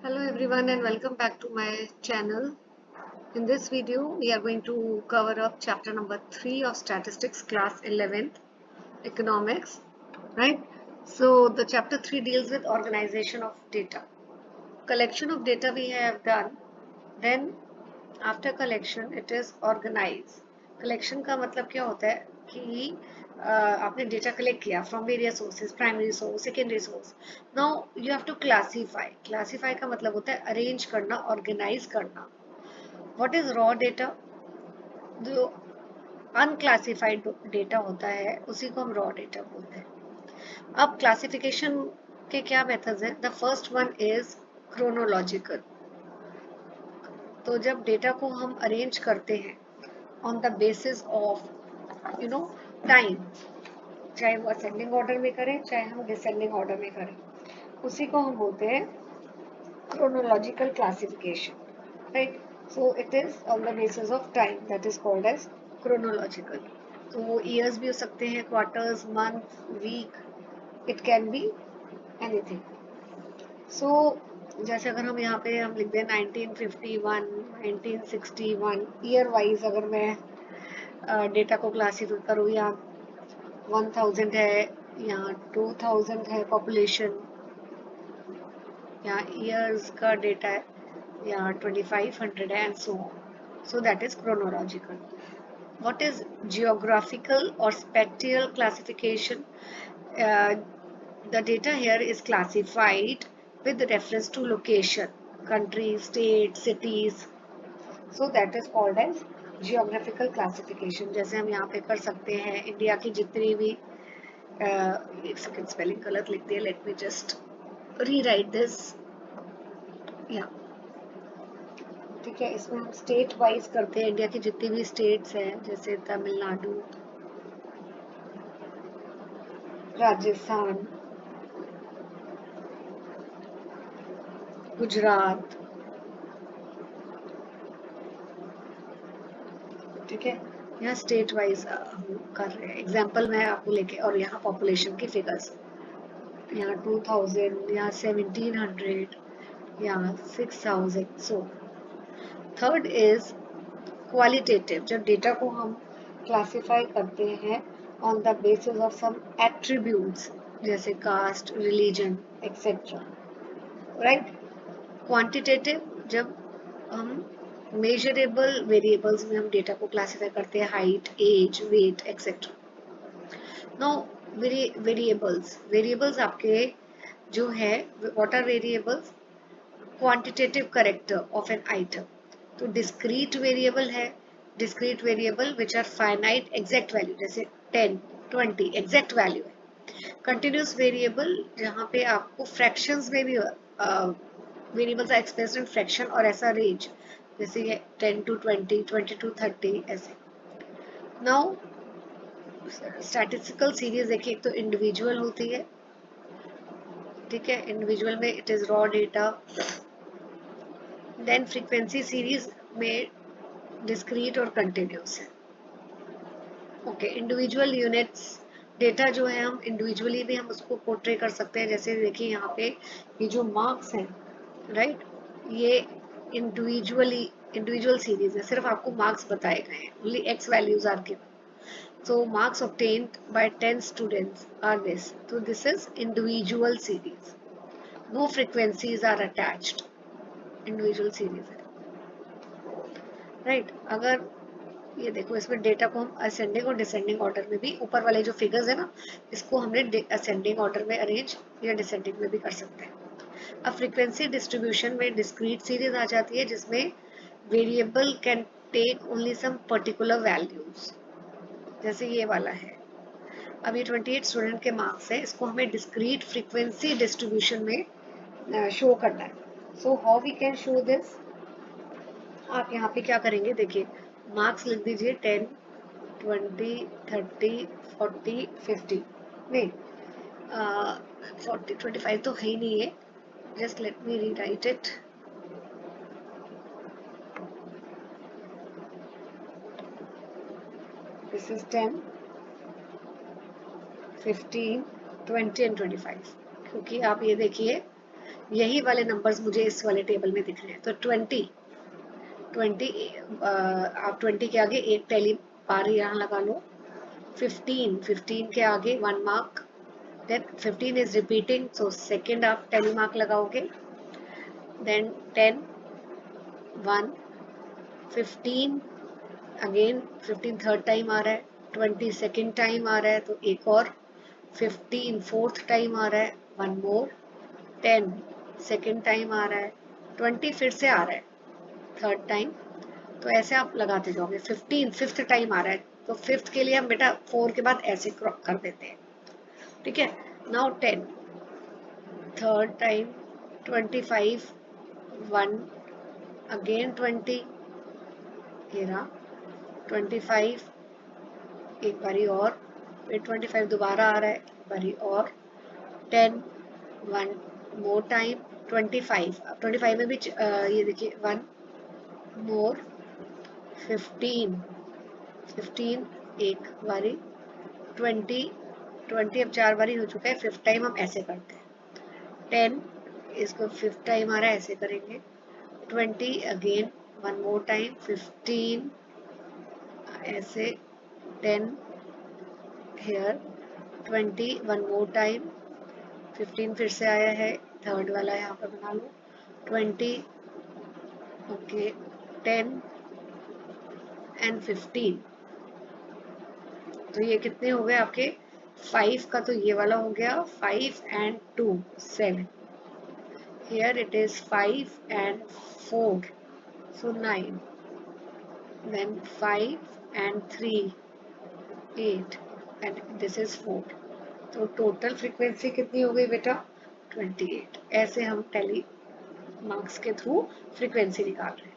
Hello everyone and welcome back to my channel. In this video, we are going to cover up chapter number 3 of statistics class 11th economics, right? So the chapter 3 deals with organization of data. Collection of data we have done, then after collection it is organized. Collection का मतलब क्या होता है कि आपने data collect किया from various sources, primary source, secondary source. Now you have to classify. Classify का मतलब होता है अरेंज करना, ऑर्गेनाइज करना. What is raw data? जो अनक्लासिफाइड डेटा होता है उसी को हम रॉ डेटा बोलते हैं. अब क्लासिफिकेशन के क्या मेथड्स हैं? The first one is chronological. तो जब डेटा को हम अरेंज करते हैं on the basis of time, चाहे वो असेंडिंग ऑर्डर में करें चाहे हम डिसेंडिंग ऑर्डर में करें, उसी को हम बोलते हैं chronological classification, right? So it is on the basis of time, that is called as chronological. तो वो years भी हो सकते हैं, quarters, month, week, it can be anything. So जैसे अगर हम यहाँ पे हम लिख दें 1951, 1961 ईयर वाइज, अगर मैं डेटा को क्लासीफाई करूँ, या 1000 है या 2000 है पॉपुलेशन, या ईयर्स का डेटा है, या 2500 है, and so that is chronological. What is geographical और spatial classification? The data here is classified with reference to location, country, state, cities. So that is called as geographical classification. जैसे हम यहाँ पे कर सकते हैं इंडिया की जितनी भी एक सेकंड, स्पेलिंग गलत लिख दिया, let me just rewrite this. या ठीक है, इसमें हम स्टेट वाइज करते हैं. इंडिया की जितनी भी स्टेट्स हैं, जैसे तमिलनाडु, राजस्थान, गुजरात, ठीक है, यहाँ स्टेट वाइज हम कर रहे हैं. एग्जाम्पल मैं आपको लेके, और यहाँ पॉपुलेशन की फिगर्स, यहाँ 2000, यहाँ 1700, यहाँ 6000. So third is qualitative. जब डेटा को हम क्लासिफाई करते हैं on the basis of some attributes, जैसे caste, religion, etcetera, right. Quantitative, जब हम मेजरेबल वेरिएबल्स में हम डेटा को क्लासिफाई करते हैं, height, age, weight, etcetera. Now variables आपके जो है, what are variables? Quantitative character of an item. तो डिस्क्रीट वेरिएबल है, discrete variable which are finite exact value, जैसे 10, 20 एग्जैक्ट वैल्यू है. कंटिन्यूस वेरिएबल, जहाँ पे आपको फ्रैक्शंस में भी variables are expressed in fraction, और ऐसा रेंज, जैसे ये 10 to 20, 20 to 30 ऐसे. नाउ स्टैटिस्टिकल सीरीज देखिए, एक तो इंडिविजुअल होती है, ठीक है, इंडिविजुअल में it is raw data. Then frequency series में डिस्क्रीट और कंटिन्यूस है. ओके, इंडिविजुअल यूनिट्स डेटा जो है, हम इंडिविजुअली भी हम उसको पोर्ट्रे कर सकते हैं. जैसे देखिए यहाँ पे ये जो मार्क्स हैं, राइट, ये इंडिविजुअल सीरीज है, सिर्फ आपको मार्क्स बताए गए हैं. Only X values are given. So marks obtained by 10 students are this. So this is individual series. No frequencies are attached. Individual series है, right? अगर ये देखो, इसमें डेटा को हम असेंडिंग और डिसेंडिंग ऑर्डर में भी, ऊपर वाले जो फिगर्स है ना, इसको हमने असेंडिंग ऑर्डर में अरेंज या डिसेंडिंग में भी कर सकते हैं. अब फ्रीक्वेंसी डिस्ट्रीब्यूशन में डिस्क्रीट सीरीज आ जाती है, जिसमें variable can take only some particular values, जैसे ये वाला है. अब ये 28 स्टूडेंट के मार्क्स है, इसको हमें डिस्क्रीट फ्रीक्वेंसी डिस्ट्रीब्यूशन में शो करना है. So how we can show this? आप यहाँ पे क्या करेंगे, देखिए, मार्क्स लिख दीजिए 10, 20, 30, 40, 50. नहीं, 40, 25 तो है ही नहीं है. Just let me rewrite it. This is 10, 15, 20 and 25. क्योंकि आप ये देखिए, यही वाले नंबर्स मुझे इस वाले टेबल में दिख रहे हैं। तो 20 आप 20 के आगे एक टैली बार यहाँ लगा लो। 15 के आगे 1 mark, then 15 is repeating, so second आप टैली मार्क लगाओगे। देन 10 1 15 अगेन 15 थर्ड टाइम आ रहा है, 20 सेकेंड टाइम आ रहा है तो एक और 15 फोर्थ टाइम आ रहा है, 1 मोर। 10 सेकेंड टाइम आ रहा है, 20 फिर से आ रहा है थर्ड टाइम। तो ऐसे आप लगाते जाओगे। 15 फिफ्थ टाइम आ रहा है, तो फिफ्थ के लिए हम बेटा 4 के बाद ऐसे कर देते हैं, ठीक है। नाउ 10 थर्ड टाइम, 25 1 अगेन 20, ये रहा 25 एक बारी और, फिर 25 दोबारा आ रहा है एक बारी और। 10 1 मोर टाइम, 25 अब 25 में भी ये देखिए 1 मोर। 15 एक बारी, 20 अब 4 बारी हो चुका है, फिफ्थ टाइम हम ऐसे करते हैं। 10 इसको फिफ्थ टाइम आ रहा है, ऐसे करेंगे। 20 अगेन 1 मोर टाइम, 15 ऐसे, 10 हेयर, 20 1 मोर टाइम, 15 फिर से आया है, थर्ड वाला यहाँ पर बना लो। 20 ओके, 10 एंड 15। तो ये कितने हो गए आपके? 5 का तो ये वाला हो गया, 5 and 2 7। Here it is 5 and 4 so 9, then 5 and 3 8 and this is 4। तो टोटल फ्रीक्वेंसी कितनी हो गई बेटा? 28। ऐसे हम टैली मार्क्स के थ्रू फ्रीक्वेंसी निकाल रहे हैं।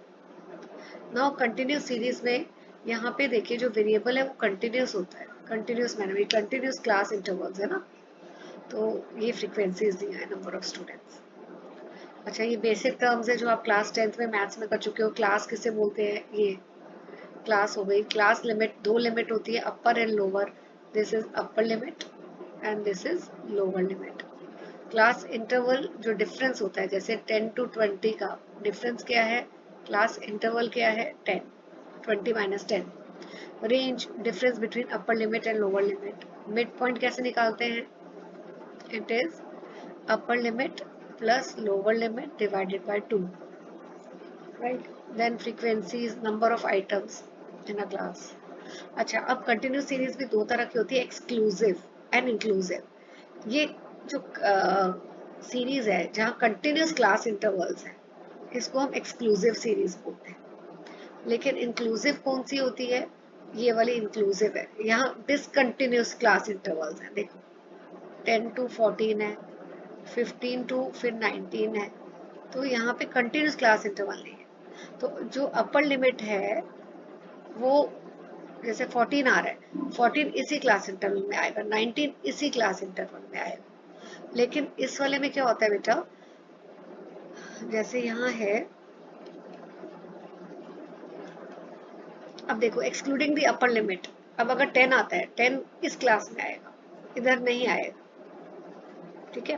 नाउ कंटिन्यूस सीरीज में यहाँ पे देखिए जो वेरिएबल है वो कंटिन्यूस होता है, कंटिन्यूस मैंने भी कंटिन्यूस क्लास इंटरवल्स है ना, तो ये फ्रीक्वेंसीज दी है नंबर ऑफ स्टूडेंट्स। अच्छा, ये बेसिक टर्म्स है जो आप क्लास 10th में मैथ्स में कर चुके हो। क्लास किसे बोलते हैं? ये क्लास हो गई। क्लास लिमिट, दो लिमिट होती है, upper and lower. This is upper limit and this is lower limit. Class interval जो डिफरेंस होता है, जैसे 10 to 20 का डिफरेंस क्या है? क्लास इंटरवल क्या है? 10, 20 minus 10। Range, difference between upper limit and lower limit. Mid point कैसे निकालते हैं? It is upper limit plus lower limit divided by 2, right. Then frequencies, number of items in a class. अच्छा, अब continuous series भी दो तरह की होती है, एक्सक्लूसिव एंड इंक्लूसिव। ये जो सीरीज है जहाँ कंटिन्यूस क्लास इंटरवल्स है, इसको हम एक्सक्लूसिव सीरीज बोलते हैं। लेकिन इंक्लूसिव कौन सी होती है? ये वाली इंक्लूसिव है। यहाँ डिसकंटिन्यूस क्लास इंटरवल्स है। देखो 10 to 14 है, 15 to फिर 19 है, तो यहाँ पे कंटिन्यूस क्लास इंटरवल नहीं है। तो जो अपर लिमिट है वो, जैसे 14 आ रहा है, 14 इसी क्लास इंटरवल में आएगा, 19 इसी क्लास इंटरवल में आएगा। लेकिन इस वाले में क्या होता है बेटा, जैसे यहाँ है, अब देखो एक्सक्लूडिंग द अपर लिमिट, अब अगर 10 आता है, 10 इस क्लास में आएगा, इधर नहीं आएगा, ठीक है।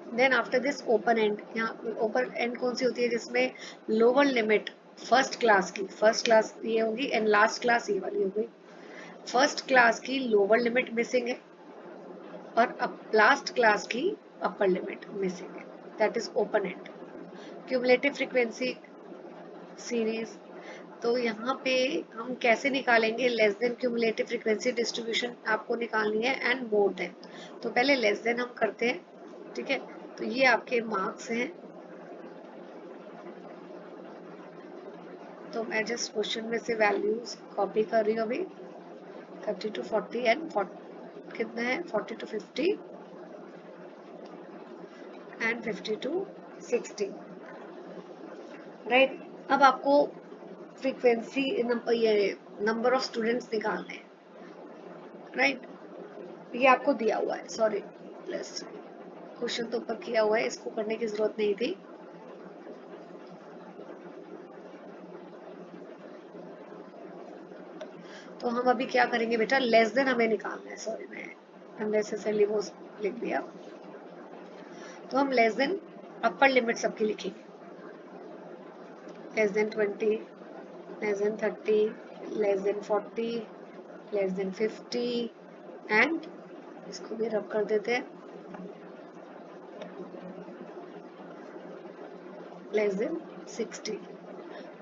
Then after this open end, यहाँ ओपन एंड कौन सी होती है? जिसमें लोअर लिमिट फर्स्ट क्लास की, फर्स्ट क्लास ये होगी एंड लास्ट क्लास ये वाली हो गई। फर्स्ट क्लास की लोअर लिमिट मिसिंग है और अब लास्ट क्लास की अपर लिमिट मिसिंग है, that is open end. Cumulative frequency series, तो यहाँ पे हम कैसे निकालेंगे? Less than cumulative frequency distribution आपको निकालनी है एंड मोर देन। तो पहले लेस देन हम करते हैं, ठीक है। तो ये आपके मार्क्स हैं। तो मैं जस्ट क्वेश्चन में से वैल्यूज कॉपी कर रही हूँ अभी। 30 to 40 एंड कितना है? 40 to 50 एंड 50 to 60, राइट। अब आपको फ्रीक्वेंसी ये नंबर ऑफ स्टूडेंट्स निकालने हैं, राइट। ये आपको दिया हुआ है, सॉरी प्लस क्वेश्चन तो ऊपर किया हुआ है, इसको करने की जरूरत नहीं थी। तो हम अभी क्या करेंगे बेटा? लेस देन हमें निकालना है, सॉरी मैं अननेसेसरली वो लिख दिया। तो हम लेस देन अपर लिमिट सबकी लिखेंगे, less than 20, less than 30, less than 40, less than 50 and इसको भी रब कर देते हैं, लेस देन 60,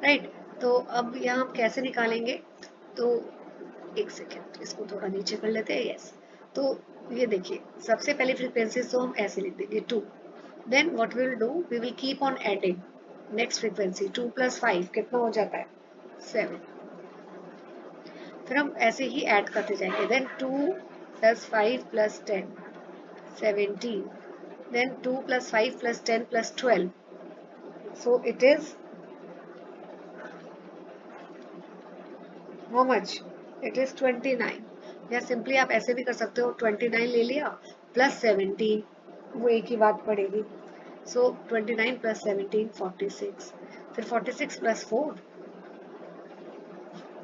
राइट। तो अब यहाँ हम कैसे निकालेंगे, तो एक सेकेंड इसको थोड़ा नीचे कर लेते हैं, यस। तो ये देखिए सबसे पहली फ्रीक्वेंसी तो हम ऐसे लिख देंगे 2, then what we will do, we will keep on adding next frequency 2 + 5 कितना हो जाता है 7, फिर हम ऐसे ही ऐड करते जाएंगे, then 2 + 5 + 10 17, then 2 + 5 + 10 + 12, so it is how much, it is 29, या सिंपली आप ऐसे भी कर सकते हो 29 ले लिया प्लस 17, वो एक ही बात पड़ेगी, so 29 + 17 46, फिर 46 + 4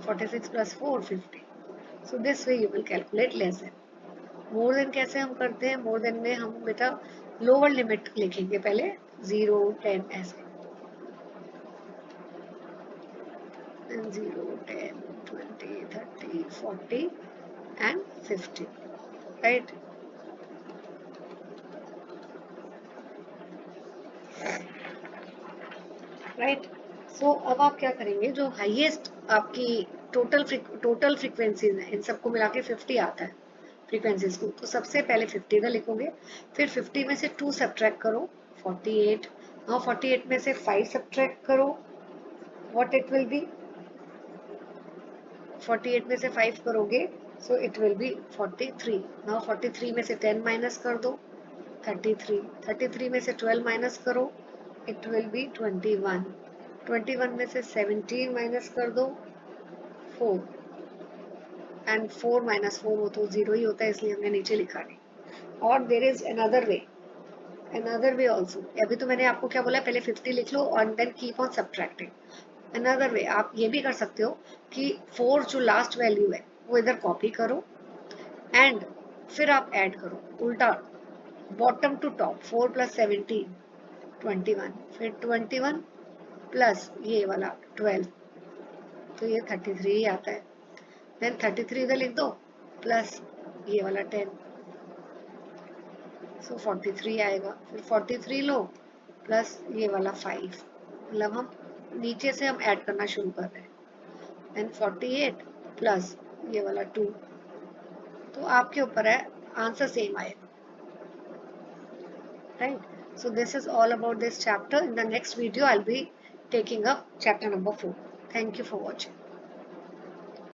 46 + 4 50, so this way you will calculate less than. More than कैसे हम करते हैं, मोर देन में हम बेटा लोअर लिमिट लिखेंगे पहले 0 10 ऐसे, 0 10 20 30 40 and 50, right. राइट, सो अब आप क्या करेंगे, जो हाईएस्ट आपकी टोटल फ्रीक्वेंसीज है इन सबको मिला के 50 आता है फ्रीक्वेंसीज को, तो सबसे पहले 50 का लिखोगे, फिर 50 में से 2 सब्ट्रैक्ट करो 48, नाउ 48 में से 5 सब्ट्रैक्ट करो, व्हाट इट विल बी, 48 में से 5 करोगे so it will be 43, now 43 में से 10 माइनस कर दो 33, 33 में से 12 माइनस करो इट विल बी 21, 21 में से 17 माइनस कर दो 4, एंड 4 - 4 वो तो 0 ही होता है इसलिए हमने नीचे लिखा नहीं, और there is another way also, अभी तो मैंने आपको क्या बोला, पहले 50 लिख लो और then keep on subtracting, another way आप ये भी कर सकते हो कि 4 जो लास्ट वैल्यू है वो इधर कॉपी करो एंड फिर आप ऐड करो उल्टा, बॉटम टू टॉप 4 + 17 21, फिर 21 प्लस ये वाला 12, तो ये 33 ही आता है, देन 33 इधर लिख दो प्लस ये वाला 10, सो 43 आएगा, फिर 43 लो प्लस ये वाला 5, मतलब हम नीचे से हम ऐड करना शुरू कर रहे हैं, देन 48 प्लस ये वाला 2, तो आपके ऊपर है, आंसर सेम आएगा, right. So this is all about this chapter. In the next video I'll be taking up chapter number 4. Thank you for watching.